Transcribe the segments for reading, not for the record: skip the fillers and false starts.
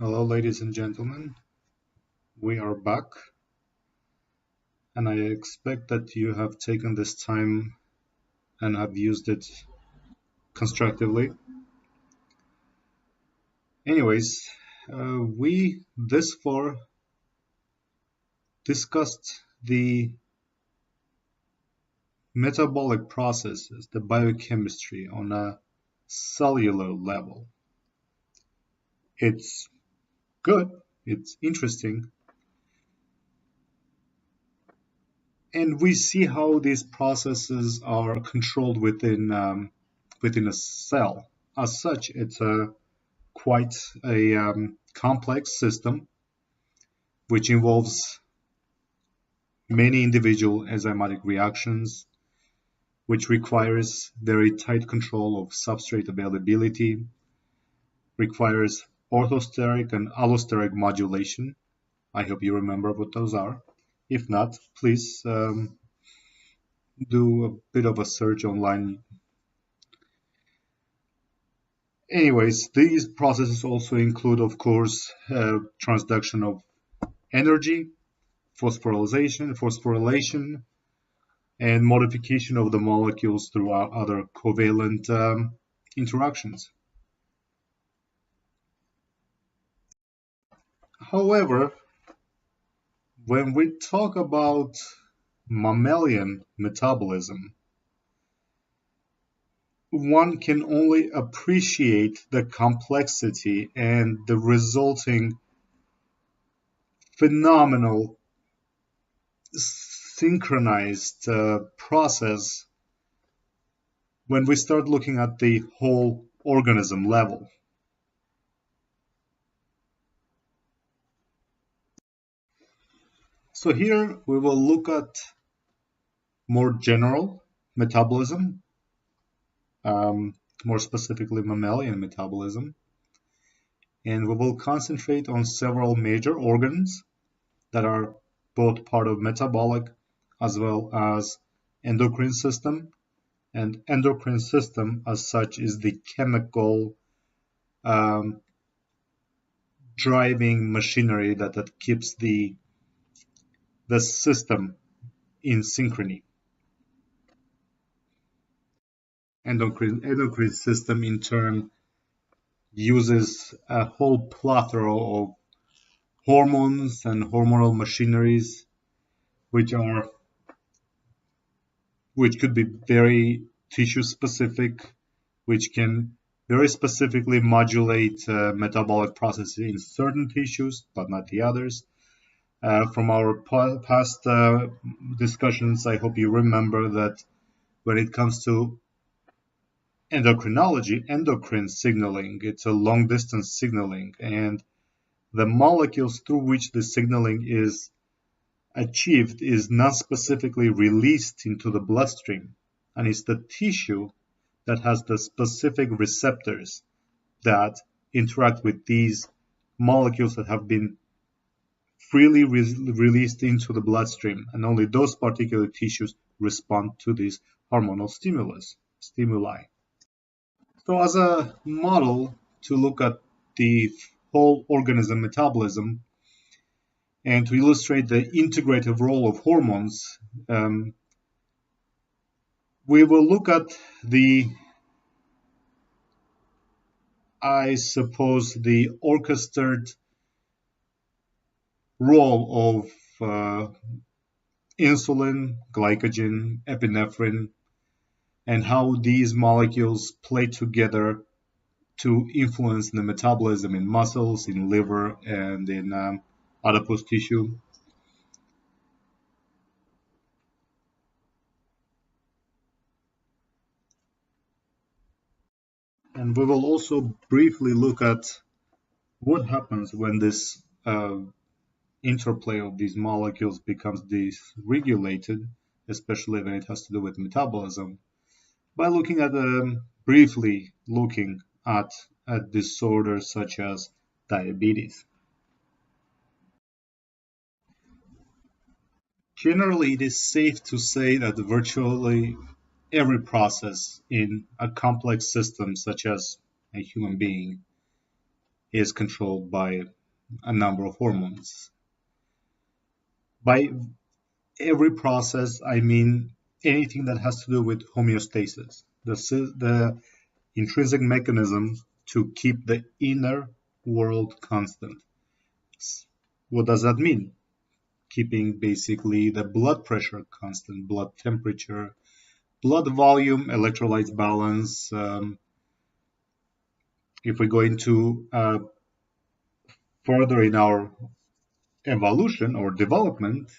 Hello, ladies and gentlemen. We are back, and I expect that you have taken this time and have used it constructively. Anyways, we this far discussed the metabolic processes, the biochemistry on a cellular level. It's good, it's interesting, and we see how these processes are controlled within a cell. As such, it's a quite a complex system which involves many individual enzymatic reactions, which requires very tight control of substrate availability, requires orthosteric and allosteric modulation. I hope you remember what those are. If not, please do a bit of a search online. Anyways, these processes also include, of course, transduction of energy, phosphorylation, and modification of the molecules through other covalent interactions. However, when we talk about mammalian metabolism, one can only appreciate the complexity and the resulting phenomenal synchronized process when we start looking at the whole organism level. So here we will look at more general metabolism, more specifically mammalian metabolism, and we will concentrate on several major organs that are both part of metabolic as well as endocrine system. And endocrine system as such is the chemical driving machinery that keeps the system in synchrony. Endocrine system in turn uses a whole plethora of hormones and hormonal machineries which could be very tissue specific, which can very specifically modulate metabolic processes in certain tissues but not the others. From our past discussions, I hope you remember that when it comes to endocrinology, endocrine signaling, it's a long distance signaling, and the molecules through which the signaling is achieved is not specifically released into the bloodstream, and it's the tissue that has the specific receptors that interact with these molecules that have been freely released into the bloodstream, and only those particular tissues respond to this hormonal stimuli. So as a model to look at the whole organism metabolism and to illustrate the integrative role of hormones, we will look at the orchestrated role of insulin, glycogen, epinephrine, and how these molecules play together to influence the metabolism in muscles, in liver, and in adipose tissue. And we will also briefly look at what happens when this interplay of these molecules becomes dysregulated, especially when it has to do with metabolism, by looking at briefly looking at disorders such as diabetes. Generally, it is safe to say that virtually every process in a complex system such as a human being is controlled by a number of hormones. By every process, I mean anything that has to do with homeostasis, the intrinsic mechanism to keep the inner world constant. What does that mean? Keeping basically the blood pressure constant, blood temperature, blood volume, electrolytes balance. If we go into further in our evolution or development,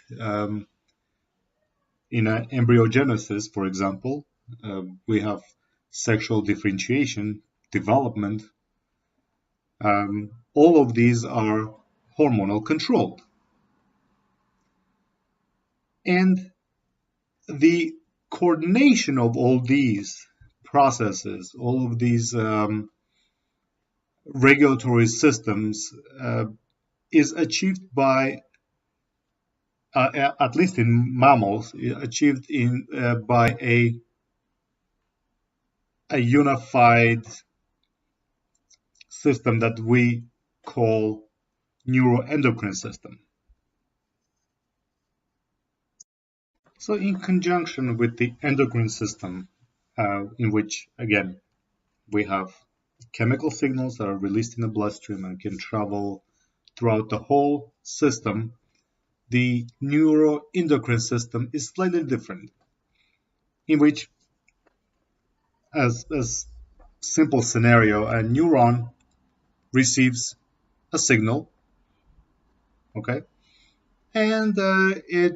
in embryogenesis, for example, we have sexual differentiation, development. All of these are hormonal controlled. And the coordination of all these processes, all of these regulatory systems is achieved by, at least in mammals, achieved by a unified system that we call neuroendocrine system. So in conjunction with the endocrine system, in which, again, we have chemical signals that are released in the bloodstream and can travel throughout the whole system, the neuroendocrine system is slightly different, in which, as simple scenario, a neuron receives a signal, okay, and it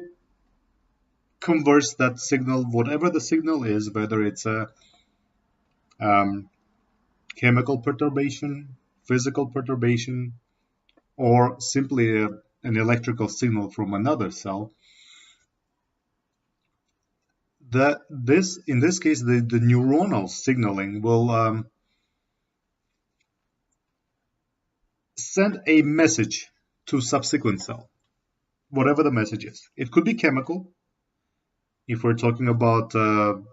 converts that signal, whatever the signal is, whether it's a chemical perturbation, physical perturbation, or simply an electrical signal from another cell. In this case, the neuronal signaling will send a message to subsequent cell, whatever the message is. It could be chemical, if we're talking about a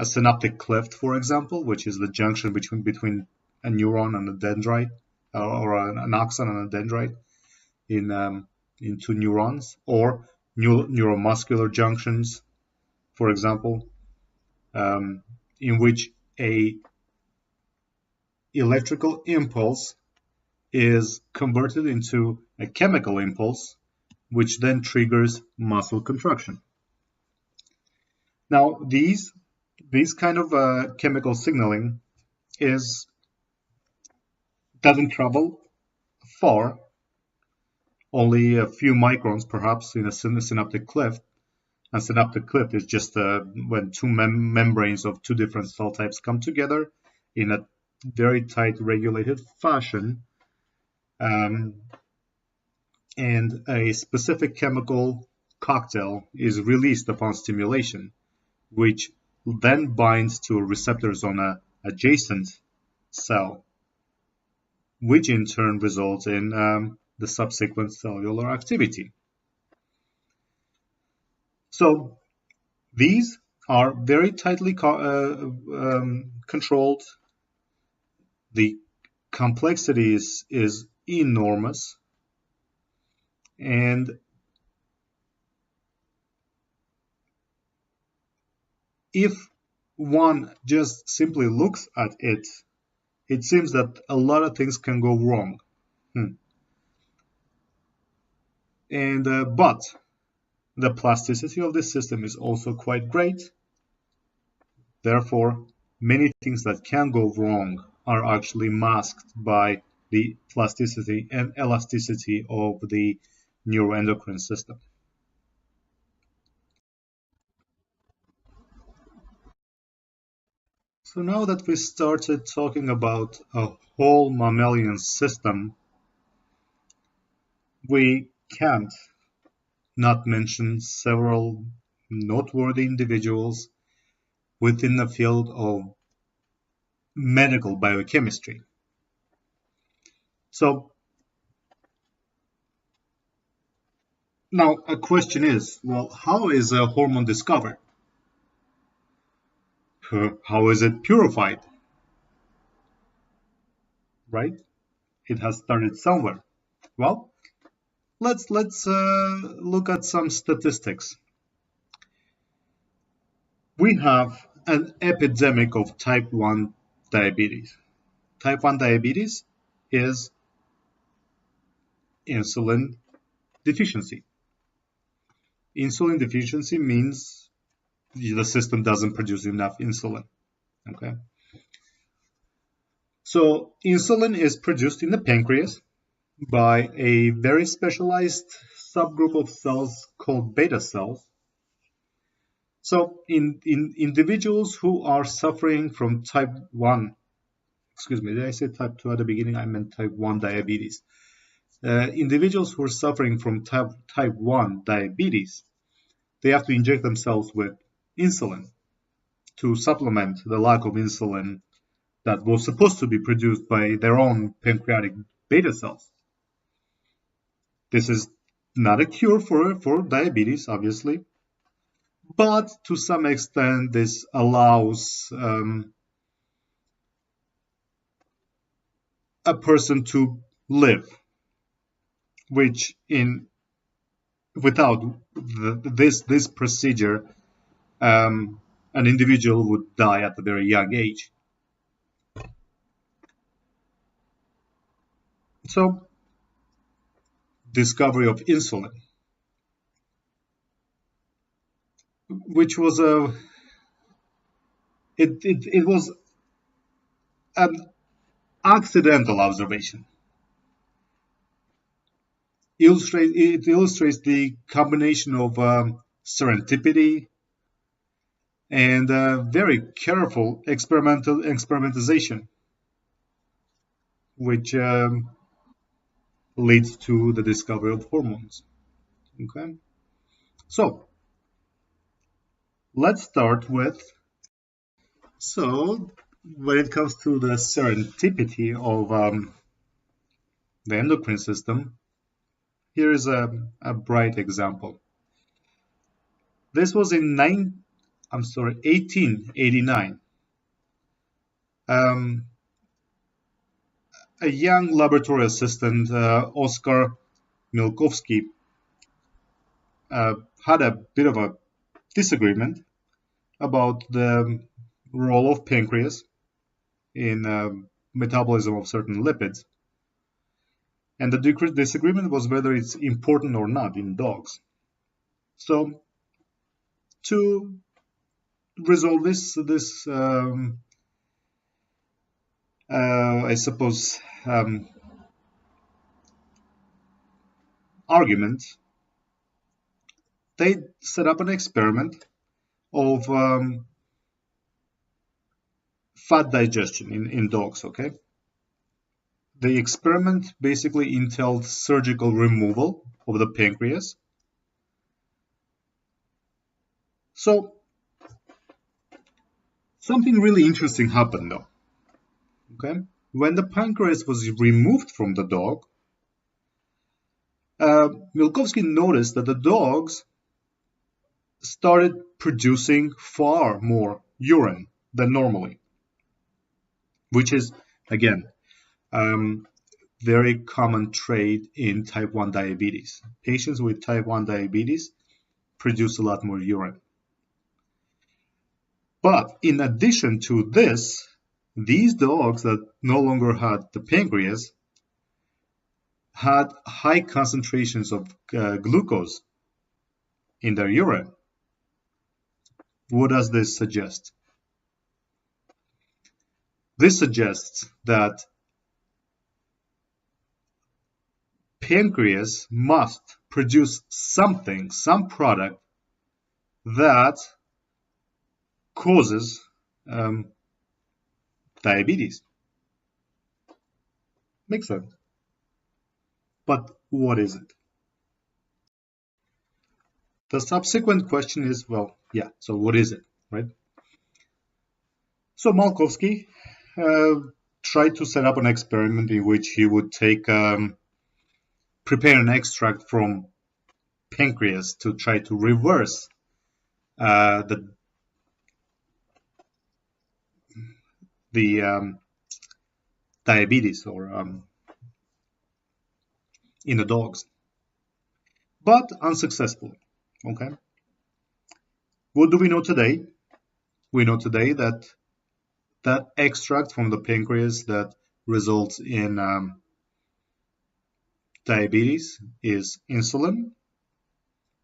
synaptic cleft, for example, which is the junction between a neuron and a dendrite, or an axon and a dendrite in two neurons, or neuromuscular junctions, for example, in which a electrical impulse is converted into a chemical impulse, which then triggers muscle contraction. Now, these kind of chemical signaling doesn't travel far, only a few microns perhaps in a synaptic cleft. A synaptic cleft is just when two membranes of two different cell types come together in a very tight regulated fashion, and a specific chemical cocktail is released upon stimulation, which then binds to receptors on an adjacent cell, which in turn results in the subsequent cellular activity. So these are very tightly controlled. The complexity is enormous, and if one just simply looks at it, it seems that a lot of things can go wrong. And but the plasticity of this system is also quite great. Therefore, many things that can go wrong are actually masked by the plasticity and elasticity of the neuroendocrine system. So now that we started talking about a whole mammalian system, we can't not mention several noteworthy individuals within the field of medical biochemistry. So now a question is, well, how is a hormone discovered? How is it purified? right? It has started somewhere. Well, let's look at some statistics. We have an epidemic of type 1 diabetes. Type 1 diabetes is insulin deficiency. Insulin deficiency means the system doesn't produce enough insulin. Okay. So insulin is produced in the pancreas by a very specialized subgroup of cells called beta cells. So in individuals who are suffering from type 1, excuse me, did I say type 2 at the beginning? I meant type 1 diabetes. Individuals who are suffering from type 1 diabetes, they have to inject themselves with insulin to supplement the lack of insulin that was supposed to be produced by their own pancreatic beta cells. This is not a cure for diabetes, obviously, but to some extent this allows a person to live, which without this procedure, an individual would die at a very young age. So, discovery of insulin, which was it was an accidental observation. It illustrates the combination of serendipity and very careful experimentalization, which leads to the discovery of hormones. Okay, so let's start with, so when it comes to the serendipity of the endocrine system, here is a bright example. This was in 1889. A young laboratory assistant, Oscar Milkovsky, had a bit of a disagreement about the role of pancreas in metabolism of certain lipids. And the disagreement was whether it's important or not in dogs. So to resolve this I suppose, argument, they set up an experiment of fat digestion in dogs, okay? The experiment basically entailed surgical removal of the pancreas. So something really interesting happened though, okay? When the pancreas was removed from the dog, Milkovsky noticed that the dogs started producing far more urine than normally, which is, again, very common trait in type 1 diabetes. Patients with type 1 diabetes produce a lot more urine. But in addition to this, these dogs that no longer had the pancreas had high concentrations of glucose in their urine. What does this suggest? This suggests that pancreas must produce something, some product that causes diabetes. Makes sense. But what is it? The subsequent question is, well, yeah, so what is it, right? So Malkovsky tried to set up an experiment in which he would take, prepare an extract from pancreas to try to reverse the diabetes or in the dogs, but unsuccessful. Okay. What do we know today? We know today that that extract from the pancreas that results in diabetes is insulin.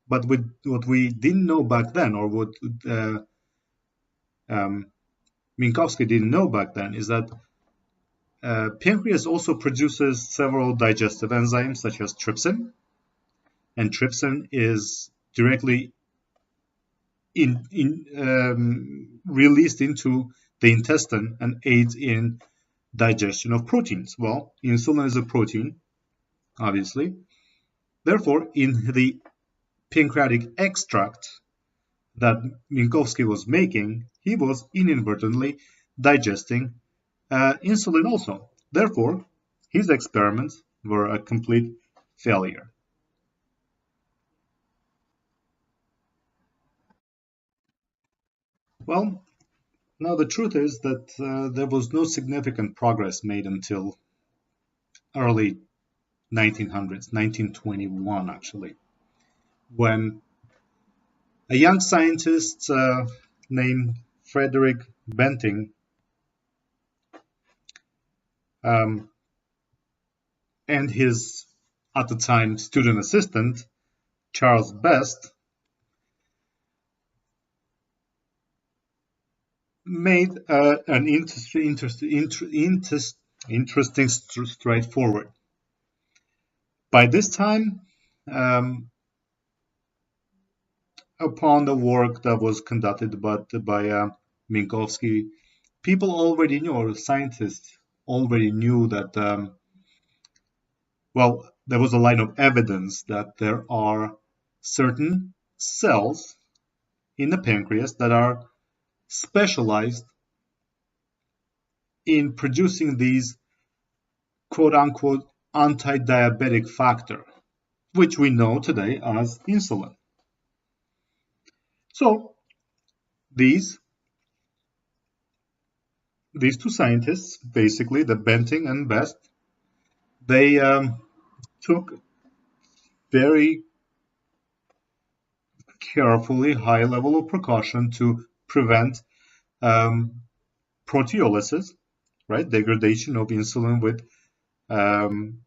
But what we didn't know back then, or what um, Minkowski didn't know back then, is that pancreas also produces several digestive enzymes such as trypsin, and trypsin is directly released into the intestine and aids in digestion of proteins. Well, insulin is a protein, obviously. Therefore, in the pancreatic extract that Minkowski was making, he was inadvertently digesting insulin also. Therefore, his experiments were a complete failure. Well, now the truth is that there was no significant progress made until early 1900s, 1921 actually, when a young scientist named Frederick Banting um, and his, at the time, student assistant, Charles Best, made an interesting stride forward. By this time, um, upon the work that was conducted by Minkowski, people already knew, or scientists already knew that, well, there was a line of evidence that there are certain cells in the pancreas that are specialized in producing these quote unquote anti-diabetic factor, which we know today as insulin. So these two scientists, basically the Benting and Best, they took very carefully high level of precaution to prevent um, proteolysis, right? Degradation of insulin with um,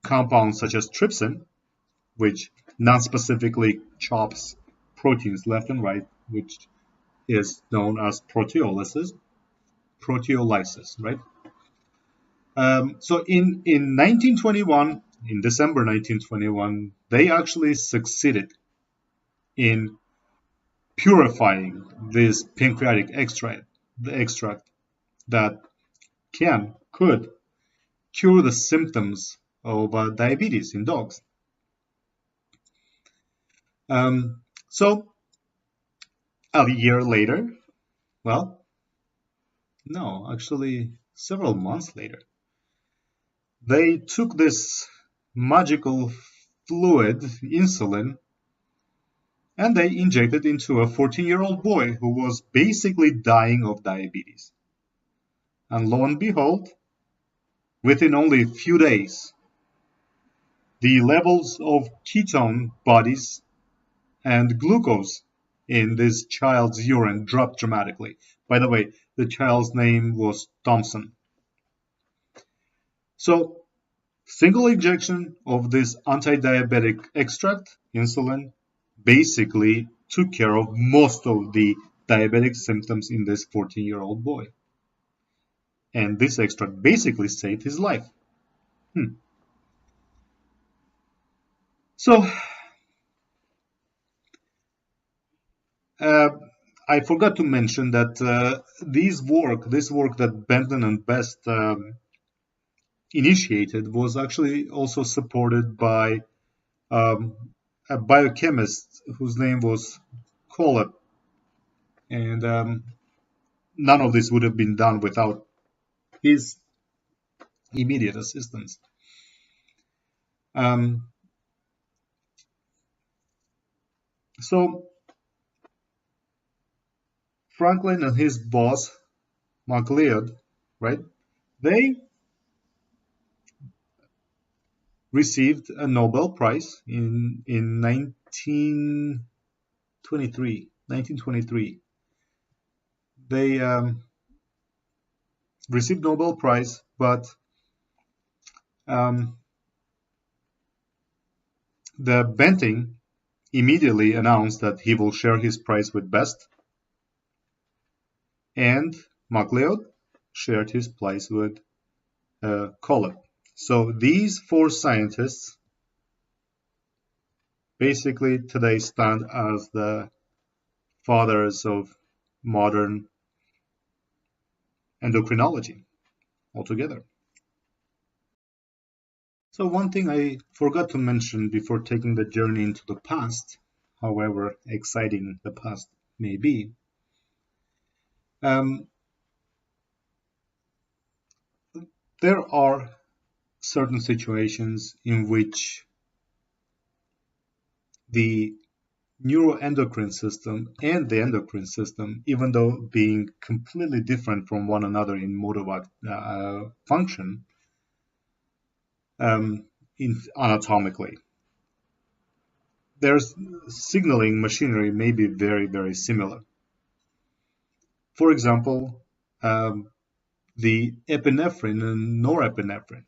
compounds such as trypsin, which non-specifically chops proteins left and right, which is known as proteolysis, right? So in 1921, in December 1921, they actually succeeded in purifying this pancreatic extract, the extract that could cure the symptoms of diabetes in dogs. So a year later, well, no, actually several months later, they took this magical fluid, insulin, and they injected into a 14-year-old boy who was basically dying of diabetes. And lo and behold, within only a few days, the levels of ketone bodies and glucose in this child's urine dropped dramatically. By the way, the child's name was Thompson. So, single injection of this anti-diabetic extract, insulin, basically took care of most of the diabetic symptoms in this 14-year-old boy. And this extract basically saved his life. So, uh, I forgot to mention that this work that Benton and Best initiated was actually also supported by um, a biochemist whose name was Collett, and none of this would have been done without his immediate assistance. Um, so Franklin and his boss, MacLeod, right? They received a Nobel Prize in 1923. They received Nobel Prize, but the Benting immediately announced that he will share his prize with Best, and MacLeod shared his prize with Collett. So these four scientists basically today stand as the fathers of modern endocrinology altogether. So one thing I forgot to mention before taking the journey into the past, however exciting the past may be, there are certain situations in which the neuroendocrine system and the endocrine system, even though being completely different from one another in mode of function, anatomically, their signaling machinery may be very, very similar. For example, the epinephrine and norepinephrine,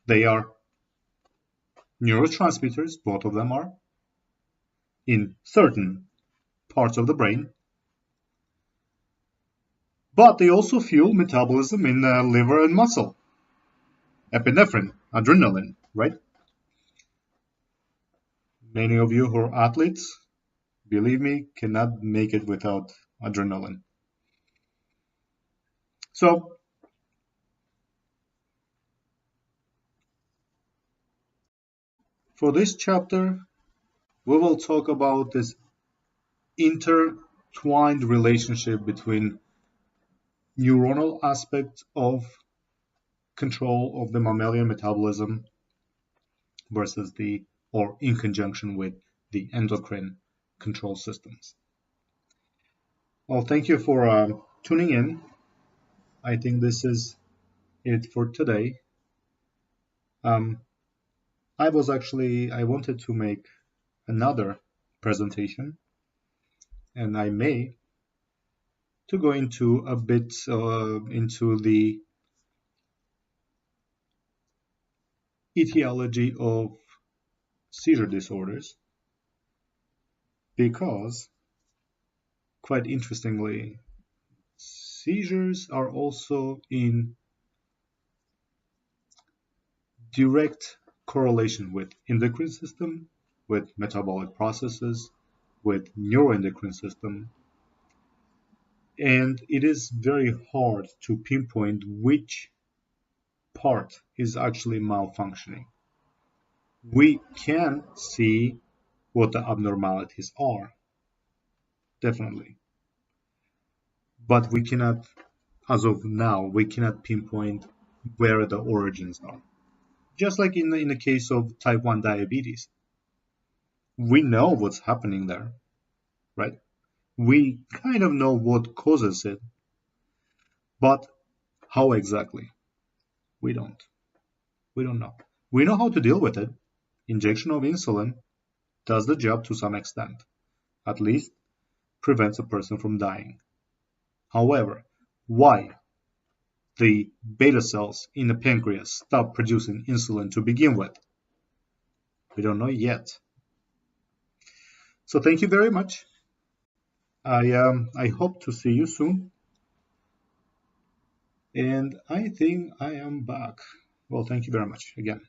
they are neurotransmitters, both of them are, in certain parts of the brain, but they also fuel metabolism in liver and muscle. Epinephrine, adrenaline, right? Many of you who are athletes, believe me, cannot make it without adrenaline. So, for this chapter, we will talk about this intertwined relationship between neuronal aspects of control of the mammalian metabolism versus or in conjunction with the endocrine control systems. Well, thank you for tuning in. I think this is it for today. I wanted to make another presentation, and I may to go into a bit into the etiology of seizure disorders, because quite interestingly, seizures are also in direct correlation with endocrine system, with metabolic processes, with neuroendocrine system, and it is very hard to pinpoint which part is actually malfunctioning. We can see what the abnormalities are, definitely, but we cannot, as of now, we cannot pinpoint where the origins are. Just like in the case of type 1 diabetes, we know what's happening there, right? We kind of know what causes it, but how exactly? We don't. We don't know. We know how to deal with it. Injection of insulin does the job to some extent. At least prevents a person from dying. However, why the beta cells in the pancreas stop producing insulin to begin with? We don't know yet. So thank you very much. I hope to see you soon. And I think I am back. Well, thank you very much again.